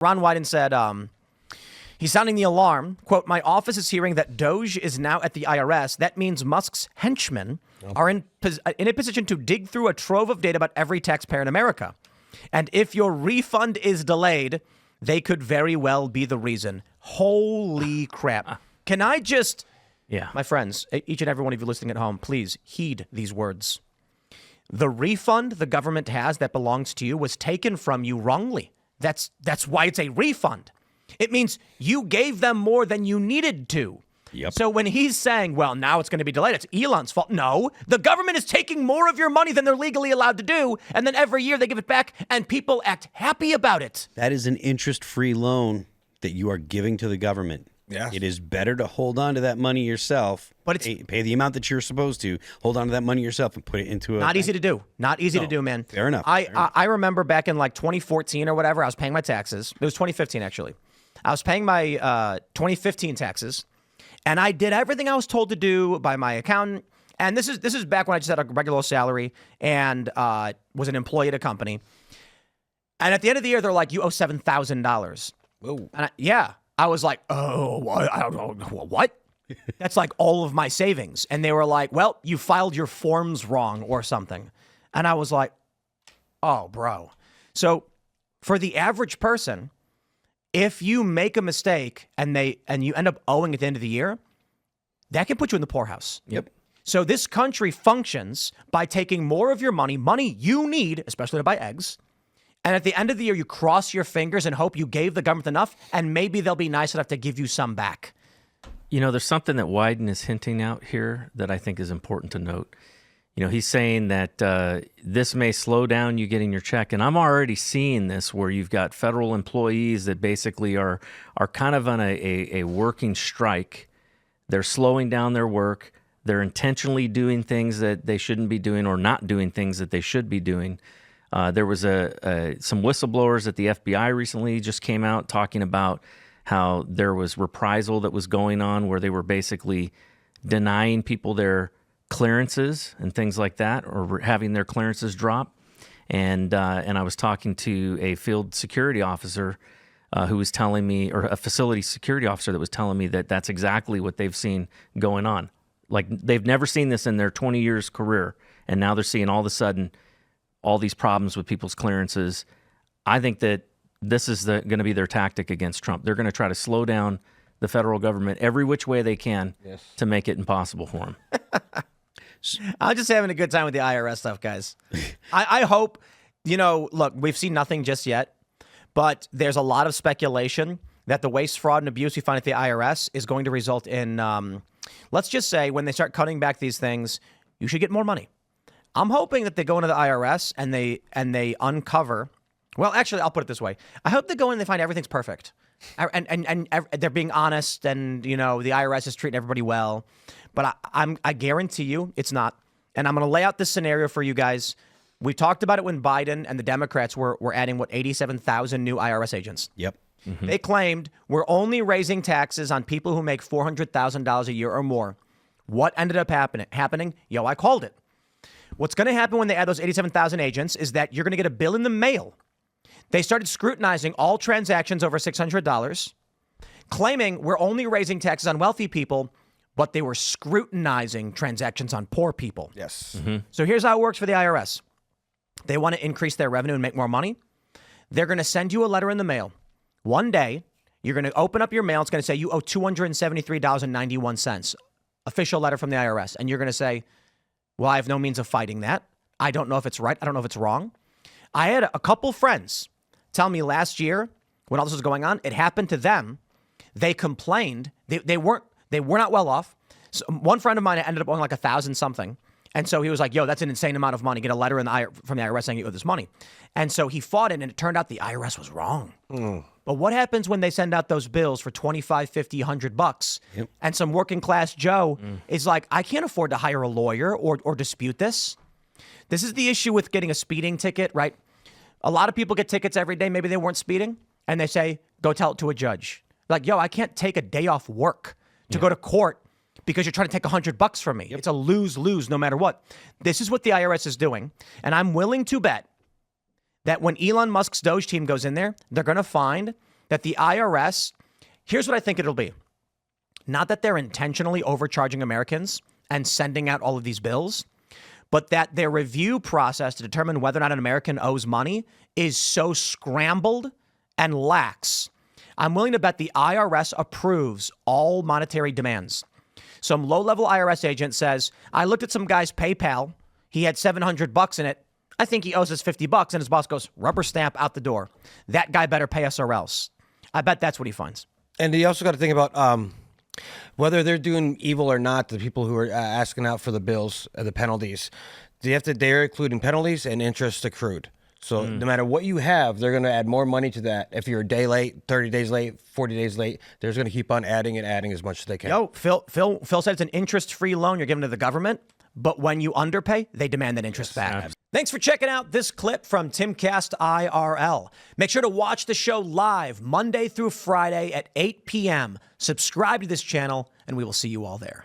Ron Wyden said, he's sounding the alarm. Quote, my office is hearing that DOGE is now at the IRS. That means Musk's henchmen are in a position to dig through a trove of data about every taxpayer in America. And if your refund is delayed, they could very well be the reason. Holy crap. Can I just, my friends, each and every one of you listening at home, please heed these words. The refund the government has that belongs to you was taken from you wrongly. That's why it's a refund. It means you gave them more than you needed to. Yep. So when he's saying, well, now it's going to be delayed, it's Elon's fault. No, the government is taking more of your money than they're legally allowed to do. And then every year they give it back and people act happy about it. That is an interest-free loan that you are giving to the government. Yeah. It is better to hold on to that money yourself, but it's pay the amount that you're supposed to, hold on to that money yourself and put it into a not easy to do. Not easy to do, man. Fair enough. I remember back in like 2014 or whatever, I was paying my taxes. It was 2015, actually. I was paying my 2015 taxes, and I did everything I was told to do by my accountant. And this is back when I just had a regular salary and was an employee at a company. And at the end of the year, they're like, you owe $7,000. Whoa. And I was like, oh, what? I don't know. What? That's like all of my savings. And they were like, well, you filed your forms wrong or something. And I was like, oh, bro. So for the average person, if you make a mistake and you end up owing at the end of the year, that can put you in the poorhouse. Yep. So this country functions by taking more of your money you need, especially to buy eggs. And at the end of the year, you cross your fingers and hope you gave the government enough, and maybe they'll be nice enough to give you some back. You know, there's something that Wyden is hinting out here that I think is important to note. You know, he's saying that this may slow down you getting your check. And I'm already seeing this where you've got federal employees that basically are kind of on a working strike. They're slowing down their work. They're intentionally doing things that they shouldn't be doing or not doing things that they should be doing. There was some whistleblowers at the FBI recently just came out talking about how there was reprisal that was going on where they were basically denying people their clearances and things like that, or having their clearances drop. And I was talking to a field security officer who was telling me, or a facility security officer that was telling me that that's exactly what they've seen going on. Like they've never seen this in their 20 years career, and now they're seeing all of a sudden all these problems with people's clearances. I think that this is going to be their tactic against Trump. They're going to try to slow down the federal government every which way they can to make it impossible for them. I'm just having a good time with the IRS stuff, guys. I hope, look, we've seen nothing just yet, but there's a lot of speculation that the waste, fraud, and abuse we find at the IRS is going to result in, let's just say, when they start cutting back these things, you should get more money. I'm hoping that they go into the IRS and they uncover. Well, actually, I'll put it this way. I hope they go in and they find everything's perfect. And they're being honest and, the IRS is treating everybody well. But I guarantee you it's not. And I'm going to lay out this scenario for you guys. We talked about it when Biden and the Democrats were adding, 87,000 new IRS agents. Yep. Mm-hmm. They claimed we're only raising taxes on people who make $400,000 a year or more. What ended up happening? I called it. What's going to happen when they add those 87,000 agents is that you're going to get a bill in the mail. They started scrutinizing all transactions over $600, claiming we're only raising taxes on wealthy people, but they were scrutinizing transactions on poor people. Yes. Mm-hmm. So here's how it works for the IRS. They want to increase their revenue and make more money. They're going to send you a letter in the mail. One day, you're going to open up your mail. It's going to say you owe $273.91. Official letter from the IRS. And you're going to say, well, I have no means of fighting that. I don't know if it's right. I don't know if it's wrong. I had a couple friends tell me last year when all this was going on, it happened to them. They complained. They were not well off. So one friend of mine ended up owing like $1,000 something. And so he was like, yo, that's an insane amount of money. Get a letter from the IRS saying you owe this money. And so he fought it, and it turned out the IRS was wrong. But what happens when they send out those bills for $25, $50, $100? Yep. And some working class Joe is like, I can't afford to hire a lawyer or dispute this. This is the issue with getting a speeding ticket, right? A lot of people get tickets every day. Maybe they weren't speeding. And they say, go tell it to a judge. Like, yo, I can't take a day off work to go to court because you're trying to take $100 from me. Yep. It's a lose-lose no matter what. This is what the IRS is doing. And I'm willing to bet that when Elon Musk's DOGE team goes in there, they're going to find that the IRS, here's what I think it'll be. Not that they're intentionally overcharging Americans and sending out all of these bills, but that their review process to determine whether or not an American owes money is so scrambled and lax. I'm willing to bet the IRS approves all monetary demands. Some low-level IRS agent says, I looked at some guy's PayPal. He had $700 in it. I think he owes us $50. And his boss goes, rubber stamp out the door. That guy better pay us or else. I bet that's what he finds. And you also got to think about whether they're doing evil or not, the people who are asking out for the bills, the penalties. They're including penalties and interest accrued. So no matter what you have, they're going to add more money to that. If you're a day late, 30 days late, 40 days late, they're going to keep on adding and adding as much as they can. Phil said it's an interest-free loan you're giving to the government, but when you underpay, they demand that interest back. Thanks for checking out this clip from Timcast IRL. Make sure to watch the show live Monday through Friday at 8 p.m. Subscribe to this channel, and we will see you all there.